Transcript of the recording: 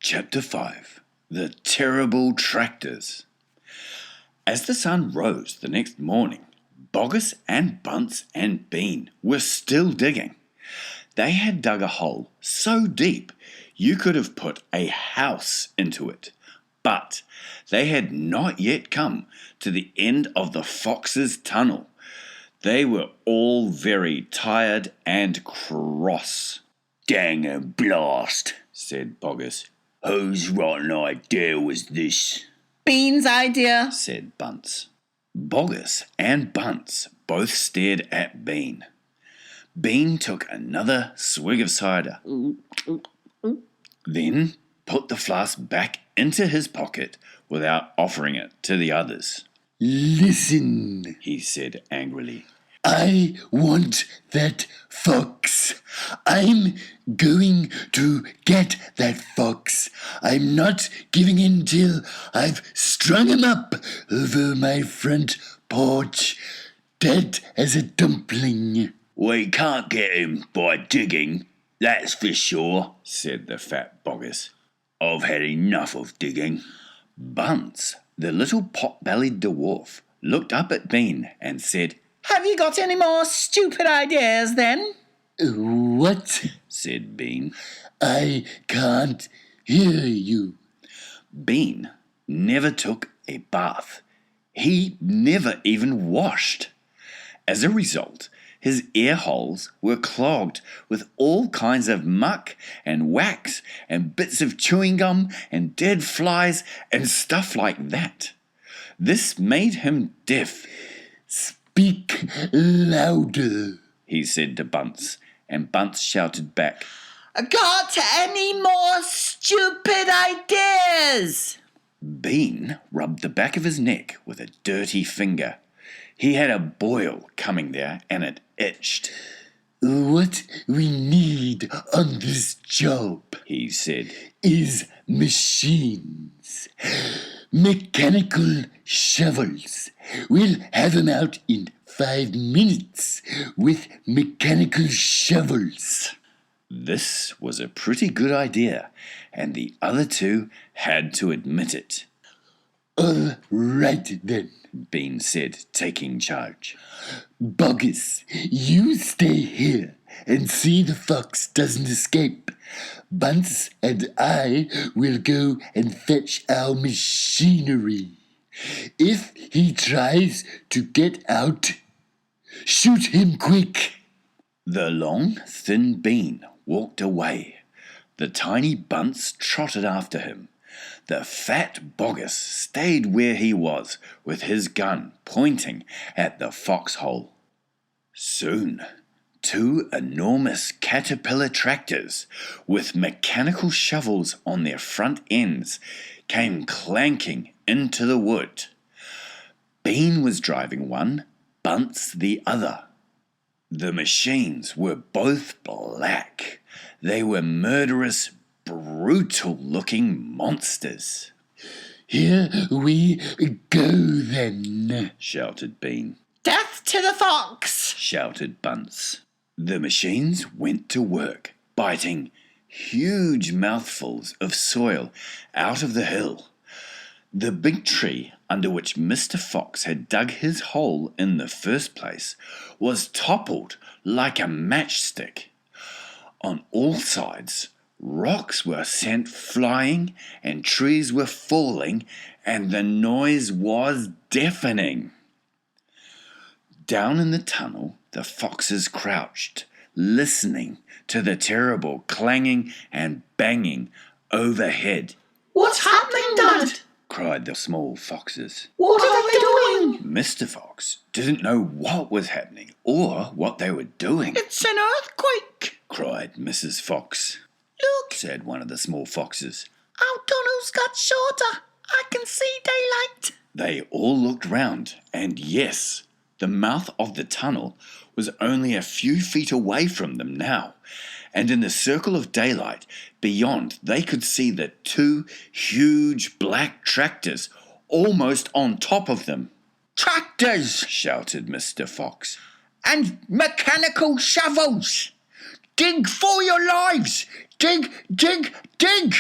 Chapter 5. The Terrible Tractors. As the sun rose the next morning, Boggis and Bunce and Bean were still digging. They had dug a hole so deep you could have put a house into it, but they had not yet come to the end of the fox's tunnel. They were all very tired and cross. "Dang and blast," said Boggis. "Whose rotten idea was this?" "Bean's idea," said Bunce. Boggis and Bunce both stared at Bean. Bean took another swig of cider, then put the flask back into his pocket without offering it to the others. "Listen," he said angrily. "I want that fox. I'm going to get that fox. I'm not giving in till I've strung him up over my front porch, dead as a dumpling." "We can't get him by digging, that's for sure," said the fat Boggis. "I've had enough of digging." Bunce, the little pot-bellied dwarf, looked up at Bean and said, "Have you got any more stupid ideas then?" "What?" said Bean. "I can't hear you." Bean never took a bath. He never even washed. As a result, his ear holes were clogged with all kinds of muck and wax and bits of chewing gum and dead flies and stuff like that. This made him deaf. "Speak louder," he said to Bunce, and Bunce shouted back, "Got any more stupid ideas?" Bean rubbed the back of his neck with a dirty finger. He had a boil coming there and it itched. "What we need on this job," he said, "is machines. Mechanical shovels. We'll have 'em out in 5 minutes with mechanical shovels." This was a pretty good idea, and the other two had to admit it. "All right then," Bean said, taking charge. "Boggis, you stay here and see the fox doesn't escape. Bunce and I will go and fetch our machinery. If he tries to get out, shoot him quick." The long, thin Bean walked away. The tiny Bunce trotted after him. The fat Boggis stayed where he was with his gun pointing at the foxhole. Soon, 2 enormous caterpillar tractors with mechanical shovels on their front ends came clanking into the wood. Bean was driving one, Bunce the other. The machines were both black. They were murderous, brutal-looking monsters. "Here we go then," shouted Bean. "Death to the fox!" shouted Bunce. The machines went to work, biting huge mouthfuls of soil out of the hill. The big tree under which Mr. Fox had dug his hole in the first place was toppled like a matchstick. On all sides, rocks were sent flying and trees were falling, and the noise was deafening. Down in the tunnel, the foxes crouched, listening to the terrible clanging and banging overhead. "What's happening, Dad?" cried the small foxes. "What are they doing?" Mr. Fox didn't know what was happening or what they were doing. "It's an earthquake," cried Mrs. Fox. "Look," said one of the small foxes. "our tunnel's got shorter. I can see daylight." They all looked round, and yes, the mouth of the tunnel was only a few feet away from them now, and in the circle of daylight beyond they could see the 2 huge black tractors almost on top of them. "Tractors!" shouted Mr. Fox. "And mechanical shovels! Dig for your lives! Dig, dig, dig!"